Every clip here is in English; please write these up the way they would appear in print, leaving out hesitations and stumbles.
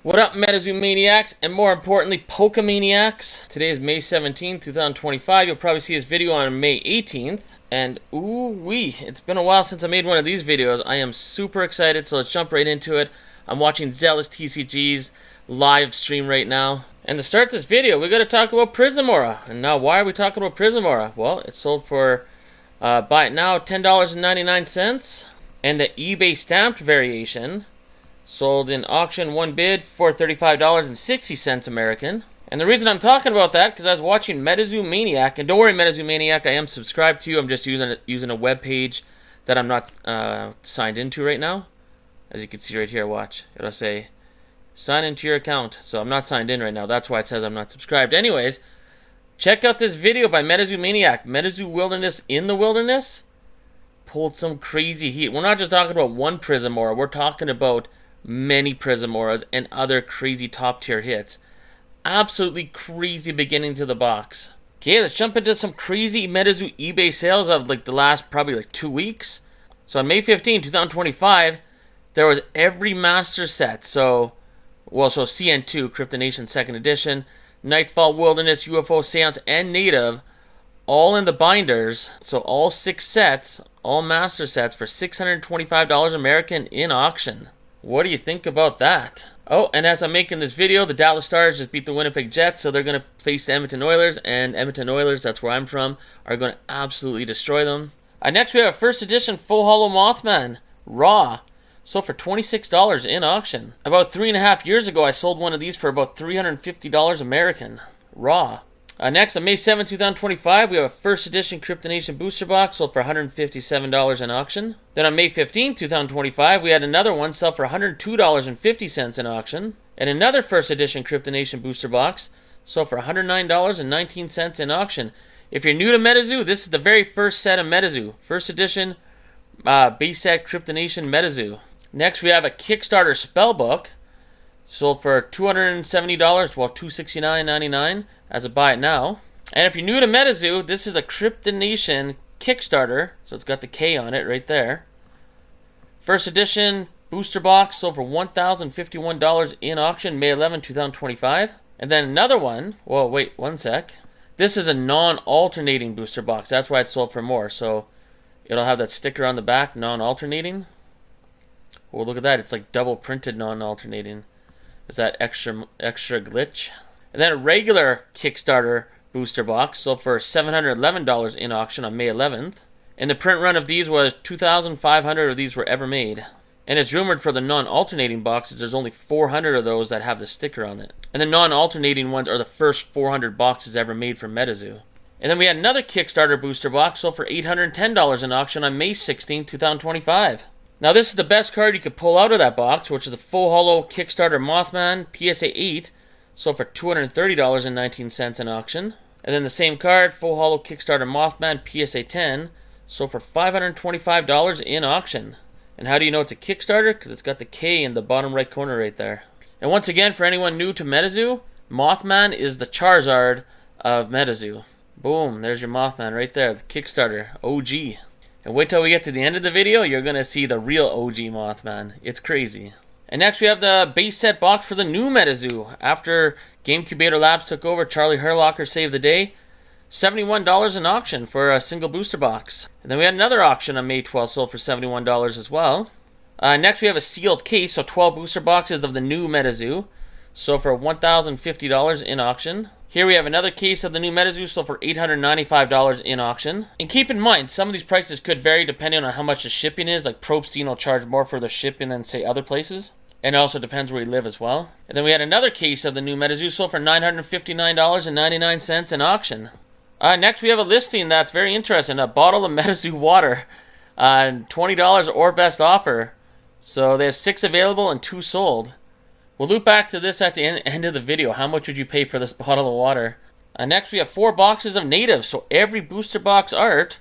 What up, MetaZoo Maniacs, and more importantly, Pokemaniacs? Today is May 17th, 2025. You'll probably see this video on May 18th. And ooh-wee, it's been a while since I made one of these videos. I am super excited, so let's jump right into it. I'm watching Zealous TCG's live stream right now. And to start this video, we got to talk about Prismora. And now, why are we talking about Prismora? Well, it sold for, buy it now, $10.99. And the eBay stamped variation sold in auction one bid for $35.60 American. And the reason I'm talking about that, because I was watching MetaZoo Maniac, and don't worry, MetaZoo Maniac, I am subscribed to you. I'm just using a web page that I'm not signed into right now. As you can see right here, watch. It'll say, sign into your account. So I'm not signed in right now. That's why it says I'm not subscribed. Anyways, check out this video by MetaZoo Maniac. MetaZoo Wilderness in the Wilderness pulled some crazy heat. We're not just talking about one Prismora. We're talking about many Prismoras and other crazy top tier hits. Absolutely crazy beginning to the box. Okay, let's jump into some crazy MetaZoo eBay sales of like the last probably 2 weeks. So on May 15, 2025, there was every master set. So CN2, Cryptonation 2nd Edition, Nightfall, Wilderness, UFO, Seance, and Native, all in the binders. So all 6 sets, all master sets for $625 American in auction. What do you think about that? Oh, and as I'm making this video, the Dallas Stars just beat the Winnipeg Jets, so they're going to face the Edmonton Oilers, and Edmonton Oilers, that's where I'm from, are going to absolutely destroy them. Next, we have a first edition Full Hollow Mothman, Raw, sold for $26 in auction. About 3.5 years ago, I sold one of these for about $350 American, Raw. Next, on May 7, 2025, we have a first edition Cryptonation booster box sold for $157 in auction. Then on May 15, 2025, we had another one sell for $102.50 in auction. And another first edition Cryptonation booster box sold for $109.19 in auction. If you're new to MetaZoo, this is the very first set of MetaZoo. First edition base set Cryptonation MetaZoo. Next, we have a Kickstarter spellbook. Sold for $270, well, $269.99 as a buy it now. And if you're new to MetaZoo, this is a Cryptonation Kickstarter. So it's got the K on it right there. First edition booster box sold for $1,051 in auction, May 11, 2025. And then another one, whoa, wait, one sec. This is a non-alternating booster box. That's why it sold for more. So it'll have that sticker on the back, non-alternating. Well, look at that. It's like double printed non-alternating. Is that extra glitch? And then a regular Kickstarter booster box sold for $711 in auction on May 11th. And the print run of these was 2,500 of these were ever made. And it's rumored for the non-alternating boxes, there's only 400 of those that have the sticker on it. And the non-alternating ones are the first 400 boxes ever made from MetaZoo. And then we had another Kickstarter booster box sold for $810 in auction on May 16, 2025. Now this is the best card you could pull out of that box, which is the Full Hollow Kickstarter Mothman PSA 8, sold for $230.19 in auction. And then the same card, Full Hollow Kickstarter Mothman PSA 10, sold for $525 in auction. And how do you know it's a Kickstarter? Because it's got the K in the bottom right corner right there. And once again, for anyone new to MetaZoo, Mothman is the Charizard of MetaZoo. Boom, there's your Mothman right there, the Kickstarter OG. And wait till we get to the end of the video, you're going to see the real OG Mothman. It's crazy. And next we have the base set box for the new MetaZoo. After GameCubator Labs took over, Charlie Herlocker saved the day. $71 in auction for a single booster box. And then we had another auction on May 12th, sold for $71 as well. Next we have a sealed case, so 12 booster boxes of the new MetaZoo. Sold for $1,050 in auction. Here we have another case of the new MetaZoo, sold for $895 in auction. And keep in mind, some of these prices could vary depending on how much the shipping is. Like Probstein will charge more for the shipping than, say, other places. And it also depends where you live as well. And then we had another case of the new MetaZoo, sold for $959.99 in auction. Next we have a listing that's very interesting. A bottle of MetaZoo water. $20 or best offer. So they have 6 available and 2 sold. We'll loop back to this at the end of the video. How much would you pay for this bottle of water? Next, we have 4 boxes of Native. So every booster box art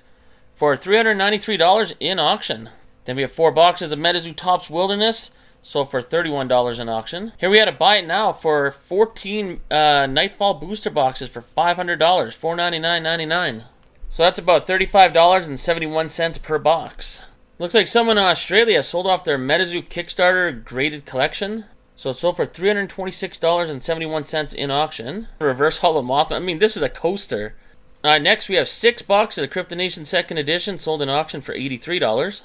for $393 in auction. Then we have 4 boxes of MetaZoo Topps Wilderness. Sold for $31 in auction. Here we had a buy it now for 14 Nightfall booster boxes for $500. $499.99. So that's about $35.71 per box. Looks like someone in Australia sold off their MetaZoo Kickstarter graded collection. So it sold for $326.71 in auction. Reverse Hollow Mothman. I mean, this is a coaster. Next, we have 6 boxes of Crypto Nation 2nd Edition, sold in auction for $83.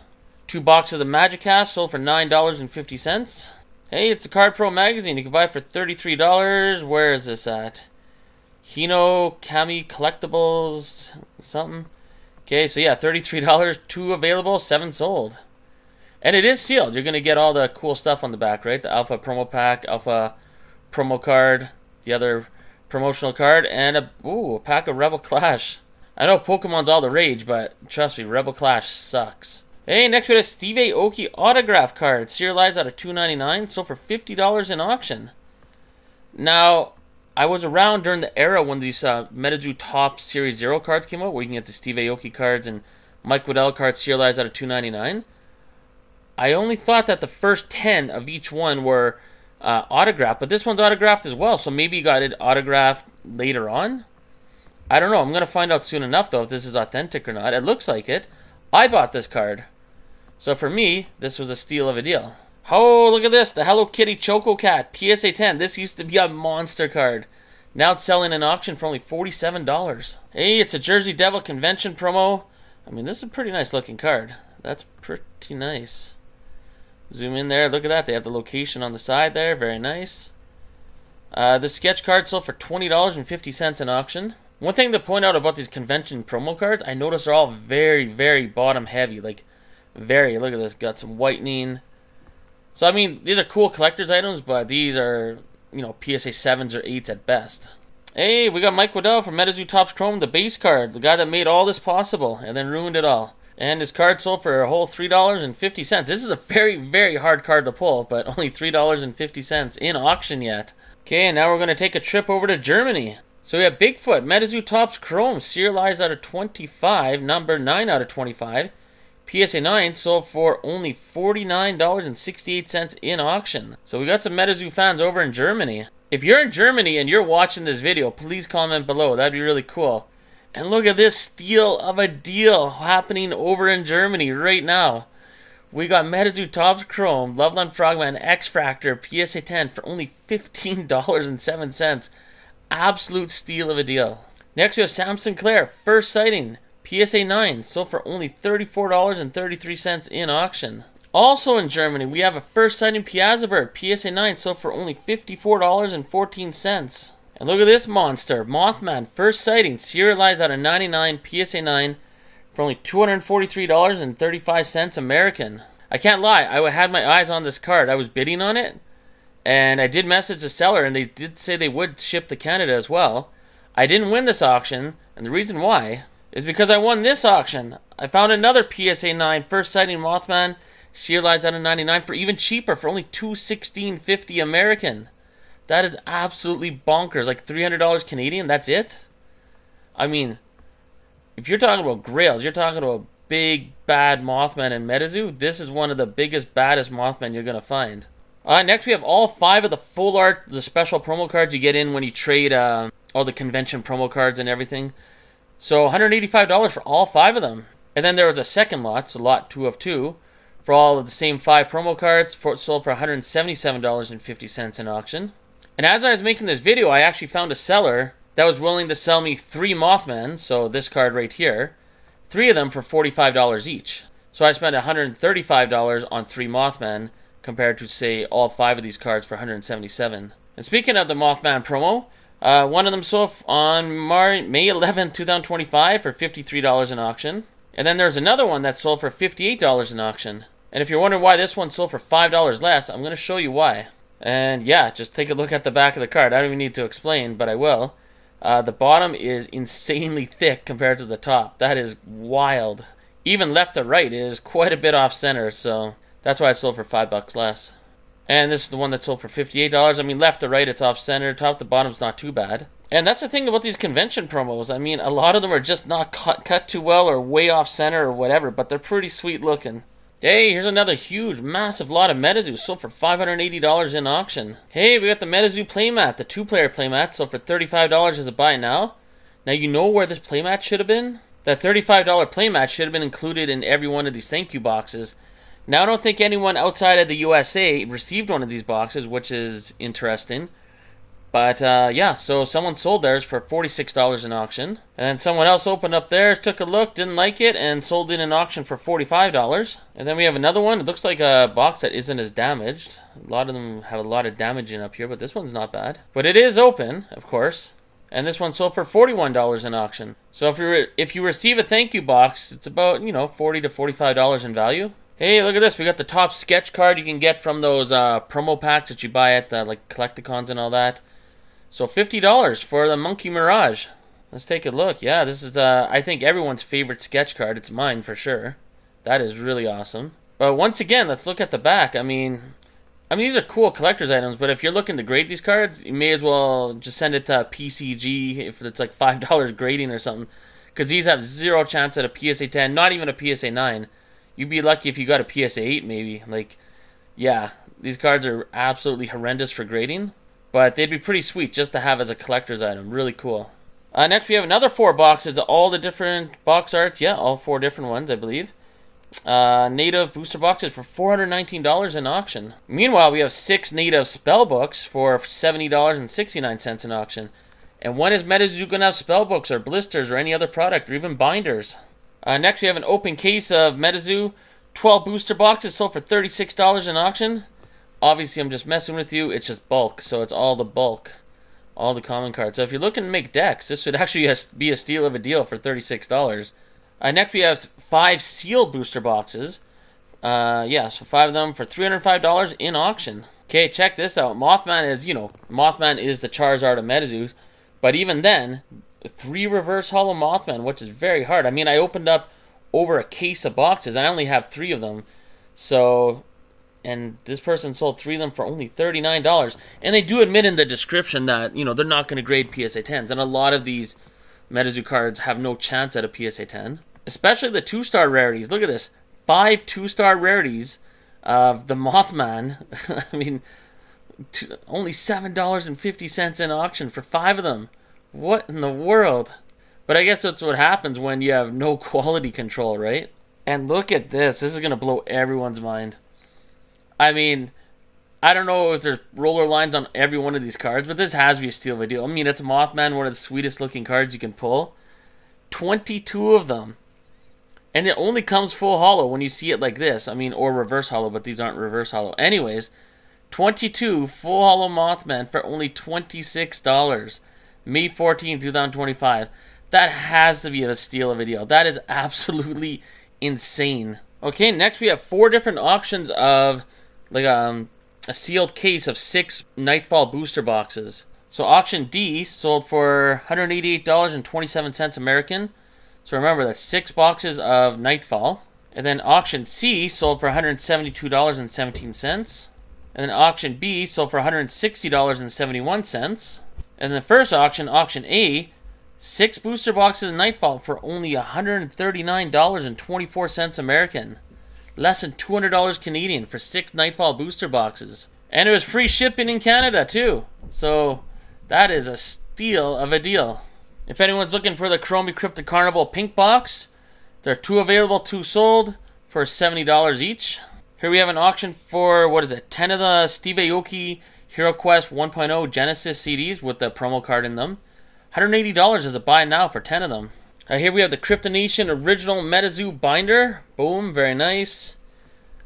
2 boxes of Magic Cast, sold for $9.50. Hey, it's the Card Pro magazine. You can buy it for $33. Where is this at? Hino Kami Collectibles something. Okay, so yeah, $33. 2 available, 7 sold. And it is sealed. You're going to get all the cool stuff on the back, right? The Alpha Promo Pack, Alpha Promo Card, the other promotional card, and a pack of Rebel Clash. I know Pokemon's all the rage, but trust me, Rebel Clash sucks. Hey, next we have a Steve Aoki autograph card, serialized out of $2.99, sold for $50 in auction. Now, I was around during the era when these MetaZoo Top Series 0 cards came out, where you can get the Steve Aoki cards and Mike Waddell cards serialized out of $2.99. I only thought that the first 10 of each one were autographed, but this one's autographed as well, so maybe you got it autographed later on? I don't know. I'm going to find out soon enough, though, if this is authentic or not. It looks like it. I bought this card. So for me, this was a steal of a deal. Oh, look at this. The Hello Kitty Choco Cat PSA 10. This used to be a monster card. Now it's selling in auction for only $47. Hey, it's a Jersey Devil convention promo. I mean, this is a pretty nice looking card. That's pretty nice. Zoom in there. Look at that. They have the location on the side there. Very nice. The sketch card sold for $20.50 in auction. One thing to point out about these convention promo cards, I notice they're all very, very bottom heavy. Like, very. Look at this. Got some whitening. So, I mean, these are cool collector's items, but these are, you know, PSA 7s or 8s at best. Hey, we got Mike Waddell from MetaZoo Topps Chrome, the base card. The guy that made all this possible and then ruined it all. And his card sold for a whole $3.50. This is a very, very hard card to pull, but only $3.50 in auction yet. Okay, and now we're going to take a trip over to Germany. So we have Bigfoot, MetaZoo Topps Chrome, serialized out of 25, number 9 out of 25. PSA 9 sold for only $49.68 in auction. So we got some MetaZoo fans over in Germany. If you're in Germany and you're watching this video, please comment below. That'd be really cool. And look at this steal of a deal happening over in Germany right now. We got MetaZoo Topps Chrome, Loveland Frogman X-Fractor, PSA 10 for only $15.07. Absolute steal of a deal. Next we have Sam Sinclair, first sighting, PSA 9, sold for only $34.33 in auction. Also in Germany, we have a first sighting Piazzaberg, PSA 9, sold for only $54.14. And look at this monster, Mothman, first sighting, serialized out of 99, PSA 9, for only $243.35 American. I can't lie, I had my eyes on this card. I was bidding on it, and I did message the seller, and they did say they would ship to Canada as well. I didn't win this auction, and the reason why is because I won this auction. I found another PSA 9 first sighting Mothman, serialized out of 99 for even cheaper, for only $216.50 American. That is absolutely bonkers. Like $300 Canadian, that's it? I mean, if you're talking about grails, you're talking about big, bad Mothman and MetaZoo, this is one of the biggest, baddest Mothman you're going to find. Next we have all 5 of the full art, the special promo cards you get in when you trade all the convention promo cards and everything. So $185 for all 5 of them. And then there was a second lot, so lot 2 of 2, for all of the same 5 promo cards, sold for $177.50 in auction. And as I was making this video, I actually found a seller that was willing to sell me 3 Mothman, so this card right here, 3 of them for $45 each. So I spent $135 on 3 Mothman, compared to, say, all 5 of these cards for $177. And speaking of the Mothman promo, one of them sold on May 11, 2025 for $53 in auction. And then there's another one that sold for $58 in auction. And if you're wondering why this one sold for $5 less, I'm going to show you why. And yeah, just take a look at the back of the card. I don't even need to explain, but I will. The bottom is insanely thick compared to the top. That is wild. Even left to right is quite a bit off center, so that's why it sold for $5 less. And this is the one that sold for $58. I mean, left to right, it's off center. Top to bottom's not too bad. And that's the thing about these convention promos. I mean, a lot of them are just not cut too well or way off center or whatever, but they're pretty sweet looking. Hey, here's another huge, massive lot of MetaZoo, sold for $580 in auction. Hey, we got the MetaZoo playmat, the 2-player playmat, sold for $35 as a buy now. Now, you know where this playmat should have been? That $35 playmat should have been included in every one of these thank you boxes. Now, I don't think anyone outside of the USA received one of these boxes, which is interesting. But yeah, so someone sold theirs for $46 in auction. And then someone else opened up theirs, took a look, didn't like it, and sold it in auction for $45. And then we have another one. It looks like a box that isn't as damaged. A lot of them have a lot of damaging up here, but this one's not bad. But it is open, of course. And this one sold for $41 in auction. So if you receive a thank you box, it's about, $40 to $45 in value. Hey, look at this. We got the top sketch card you can get from those promo packs that you buy at the like Collecticons and all that. So $50 for the Monkey Mirage. Let's take a look. Yeah, this is, I think, everyone's favorite sketch card. It's mine for sure. That is really awesome. But once again, let's look at the back. I mean, these are cool collector's items, but if you're looking to grade these cards, you may as well just send it to PCG if it's like $5 grading or something. Because these have zero chance at a PSA 10, not even a PSA 9. You'd be lucky if you got a PSA 8 maybe. Like, yeah, these cards are absolutely horrendous for grading. But they'd be pretty sweet just to have as a collector's item. Really cool. Next, we have another 4 boxes. All the different box arts. Yeah, all 4 different ones, I believe. Native booster boxes for $419 in auction. Meanwhile, we have 6 native spell books for $70.69 in auction. And when is MetaZoo going to have spell books or blisters or any other product or even binders? Next, we have an open case of MetaZoo. 12 booster boxes sold for $36 in auction. Obviously, I'm just messing with you. It's just bulk, so it's all the bulk. All the common cards. So if you're looking to make decks, this would actually be a steal of a deal for $36. Next, we have 5 sealed booster boxes. Yeah, so 5 of them for $305 in auction. Okay, check this out. Mothman is the Charizard of MetaZoo. But even then, 3 reverse hollow Mothman, which is very hard. I mean, I opened up over a case of boxes. I only have 3 of them. So... and this person sold 3 of them for only $39. And they do admit in the description that, they're not going to grade PSA 10s. And a lot of these MetaZoo cards have no chance at a PSA 10. Especially the 2-star rarities. Look at this. 5 2-star rarities of the Mothman. I mean, only $7.50 in auction for 5 of them. What in the world? But I guess that's what happens when you have no quality control, right? And look at this. This is going to blow everyone's mind. I mean, I don't know if there's roller lines on every one of these cards, but this has to be a steal of a deal. I mean, it's Mothman, one of the sweetest looking cards you can pull. 22 of them. And it only comes full hollow when you see it like this. I mean, or reverse hollow, but these aren't reverse hollow. Anyways, 22 full hollow Mothman for only $26. May 14, 2025. That has to be a steal of a deal. That is absolutely insane. Okay, next we have 4 different auctions of like a sealed case of 6 Nightfall booster boxes. So auction D sold for $188.27 American. So remember, that's 6 boxes of Nightfall. And then auction C sold for $172.17. And then auction B sold for $160.71. And then the first auction, auction A, 6 booster boxes of Nightfall for only $139.24 American. Less than $200 Canadian for 6 Nightfall booster boxes. And it was free shipping in Canada too. So that is a steal of a deal. If anyone's looking for the Chromie Cryptic Carnival pink box, there are 2 available, 2 sold for $70 each. Here we have an auction for, 10 of the Steve Aoki Hero Quest 1.0 Genesis CDs with the promo card in them. $180 is a buy now for 10 of them. Here we have the Kryptonation Original MetaZoo binder. Boom, very nice.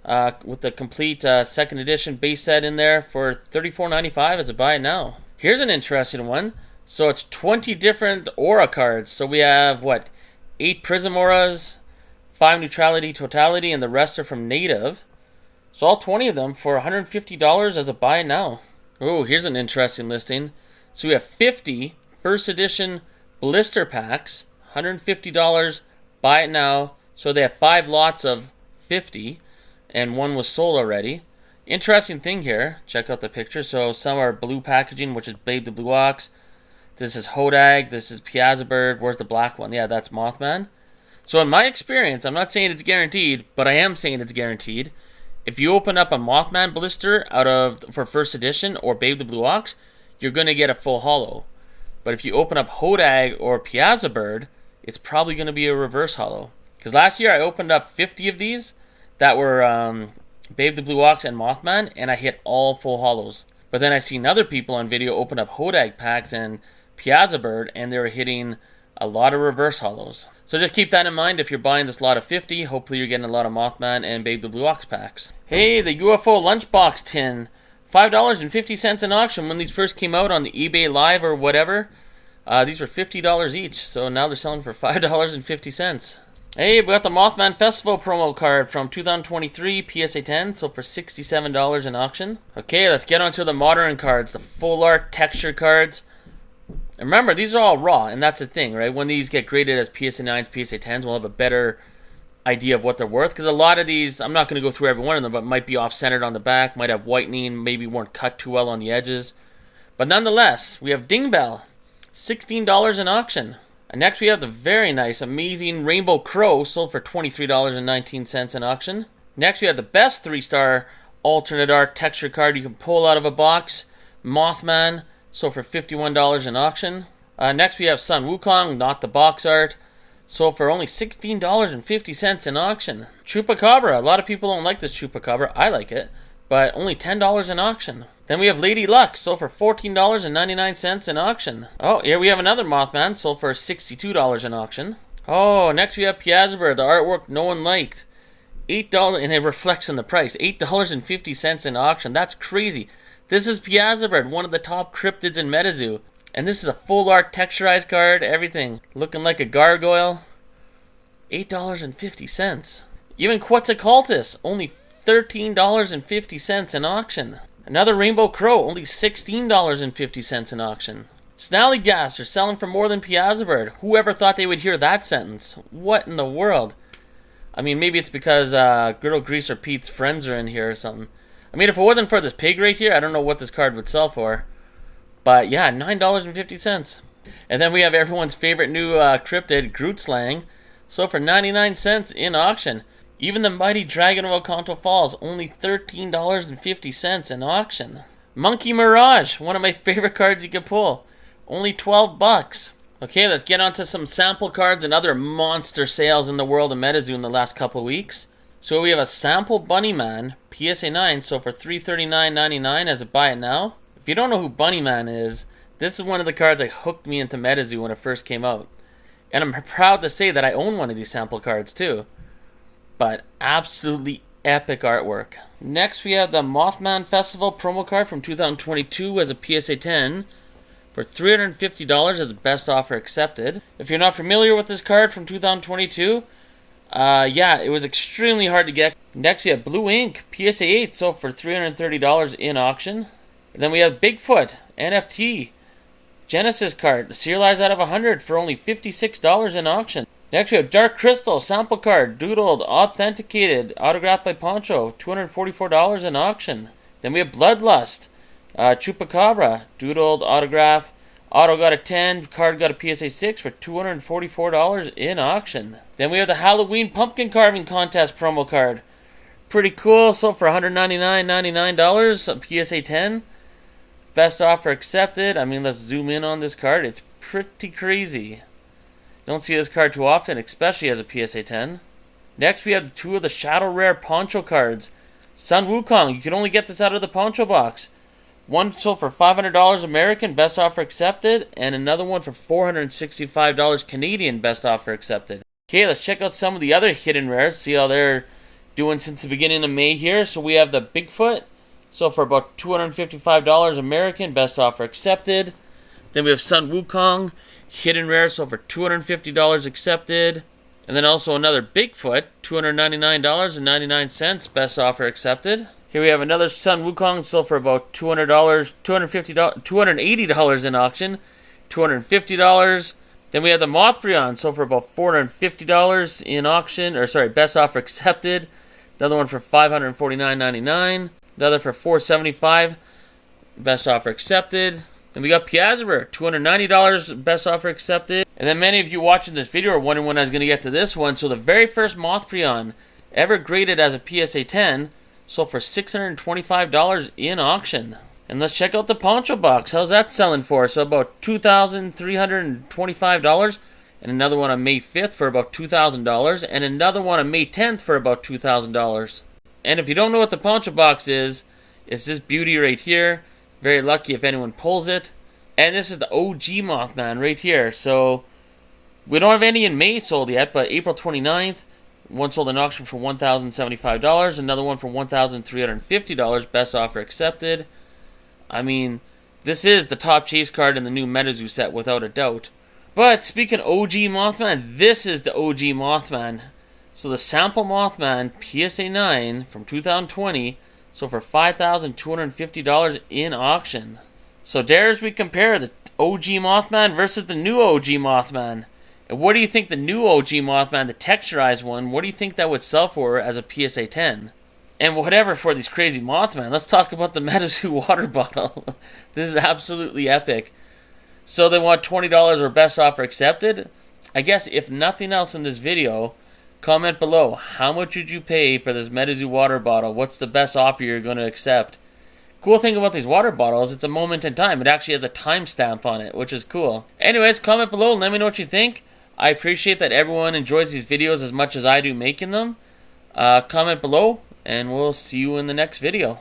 With the complete 2nd edition base set in there for $34.95 as a buy now. Here's an interesting one. So it's 20 different aura cards. So we have, 8 Prism auras, 5 Neutrality Totality, and the rest are from Native. So all 20 of them for $150 as a buy now. Oh, here's an interesting listing. So we have 50 first edition blister packs, $150, buy it now. So they have 5 lots of 50, and 1 was sold already. Interesting thing here, check out the picture. So some are blue packaging, which is Babe the Blue Ox. This is Hodag, this is Piazza Bird. Where's the black one? Yeah, that's Mothman. So in my experience, I'm not saying it's guaranteed, but I am saying it's guaranteed. If you open up a Mothman blister for first edition or Babe the Blue Ox, you're going to get a full hollow. But if you open up Hodag or Piazza Bird, it's probably going to be a reverse hollow. Because last year I opened up 50 of these. that were Babe the Blue Ox and Mothman, and I hit all full holos. But then I seen other people on video open up Hodag packs and Piazza Bird, and they were hitting a lot of reverse holos. So just keep that in mind if you're buying this lot of 50. Hopefully you're getting a lot of Mothman and Babe the Blue Ox packs. Hey, the UFO lunchbox tin. $5.50 in auction when these first came out on the eBay Live or whatever. These were $50 each, so now they're selling for $5.50. Hey, we got the Mothman Festival promo card from 2023 PSA 10, so for $67 in auction. Okay, let's get onto the modern cards, the full art texture cards. And remember, these are all raw, and that's the thing, right? When these get graded as PSA 9s, PSA 10s, we'll have a better idea of what they're worth, because a lot of these, I'm not going to go through every one of them, but might be off-centered on the back, might have whitening, maybe weren't cut too well on the edges. But nonetheless, we have Ding Bell, $16 in auction. And next we have the very nice, amazing Rainbow Crow, sold for $23.19 in auction. Next we have the best 3-star alternate art texture card you can pull out of a box, Mothman, sold for $51 in auction. Next we have Sun Wukong, not the box art, sold for only $16.50 in auction. Chupacabra, a lot of people don't like this Chupacabra, I like it, but only $10 in auction. Then we have Lady Luck, sold for $14.99 in auction. Oh, here we have another Mothman, sold for $62 in auction. Oh, next we have Piazza Bird, the artwork no one liked. $8, and it reflects on the price, $8.50 in auction. That's crazy. This is Piazza Bird, one of the top cryptids in MetaZoo. And this is a full art texturized card, everything. Looking like a gargoyle. $8.50. Even Quetzalcoatlus, only $13.50 in auction. Another Rainbow Crow, only $16.50 in auction. Snallygas are selling for more than Piazza Bird. Whoever thought they would hear that sentence? What in the world? I mean, maybe it's because Griddle Greaser Pete's friends are in here or something. I mean, if it wasn't for this pig right here, I don't know what this card would sell for. But yeah, $9.50. And then we have everyone's favorite new cryptid, Grootslang, sold for 99 cents in auction. Even the mighty Dragon of Oconto Falls, only $13.50 in auction. Monkey Mirage, one of my favorite cards you can pull, only $12. Okay, let's get on to some sample cards and other monster sales in the world of MetaZoo in the last couple of weeks. So we have a sample Bunnyman, PSA 9, sold for $339.99 as a buy it now. If you don't know who Bunnyman is, this is one of the cards that hooked me into MetaZoo when it first came out. And I'm proud to say that I own one of these sample cards too. But absolutely epic artwork. Next we have the Mothman Festival promo card from 2022 as a PSA 10 for $350 as a best offer accepted. If you're not familiar with this card from 2022, yeah, it was extremely hard to get. Next we have Blue Ink PSA 8 sold for $330 in auction. And then we have Bigfoot NFT Genesis card, serialized out of 100 for only $56 in auction. Next we have Dark Crystal sample card, doodled, authenticated, autographed by Poncho, $244 in auction. Then we have Bloodlust, Chupacabra, doodled, autograph, auto got a 10, card got a PSA 6 for $244 in auction. Then we have the Halloween Pumpkin Carving Contest promo card. Pretty cool, sold for $199.99, a PSA 10. Best offer accepted. I mean, let's zoom in on this card. It's pretty crazy. Don't see this card too often, especially as a PSA 10. Next, we have two of the Shadow Rare Poncho cards. Sun Wukong, you can only get this out of the Poncho box. One sold for $500 American, best offer accepted, and another one for $465 Canadian, best offer accepted. Okay, let's check out some of the other hidden rares, see how they're doing since the beginning of May here. So we have the Bigfoot, sold for about $255 American, best offer accepted. Then we have Sun Wukong, hidden rare, sold for $250 accepted. And then also another Bigfoot, $299.99, best offer accepted. Here we have another Sun Wukong, sold for about $280 in auction, $250. Then we have the Mothbrion, sold for about $450 in auction, or sorry, best offer accepted. Another one for $549.99. Another for $475, best offer accepted. Then we got Piazza Bird, $290, best offer accepted. And then many of you watching this video are wondering when I was going to get to this one. So the very first Mothbrion ever graded as a PSA 10 sold for $625 in auction. And let's check out the Poncho box. How's that selling for? So about $2,325. and another one on May 5th for about $2,000, and another one on May 10th for about $2,000. And if you don't know what the Poncho Box is, it's this beauty right here. Very lucky if anyone pulls it. And this is the OG Mothman right here. So we don't have any in May sold yet, but April 29th, one sold in auction for $1,075, another one for $1,350, best offer accepted. I mean, this is the top chase card in the new MetaZoo set without a doubt. But speaking OG Mothman, this is the OG Mothman. So the sample Mothman PSA 9 from 2020 sold for $5,250 in auction. So there's we compare the OG Mothman versus the new OG Mothman. And what do you think the new OG Mothman, the texturized one, what do you think that would sell for as a PSA 10? And whatever for these crazy Mothman, let's talk about the MetaZoo water bottle. This is absolutely epic. So they want $20 or best offer accepted. I guess if nothing else in this video, comment below, how much would you pay for this MetaZoo water bottle? What's the best offer you're going to accept? Cool thing about these water bottles, it's a moment in time. It actually has a timestamp on it, which is cool. Anyways, comment below and let me know what you think. I appreciate that everyone enjoys these videos as much as I do making them. Comment below, and we'll see you in the next video.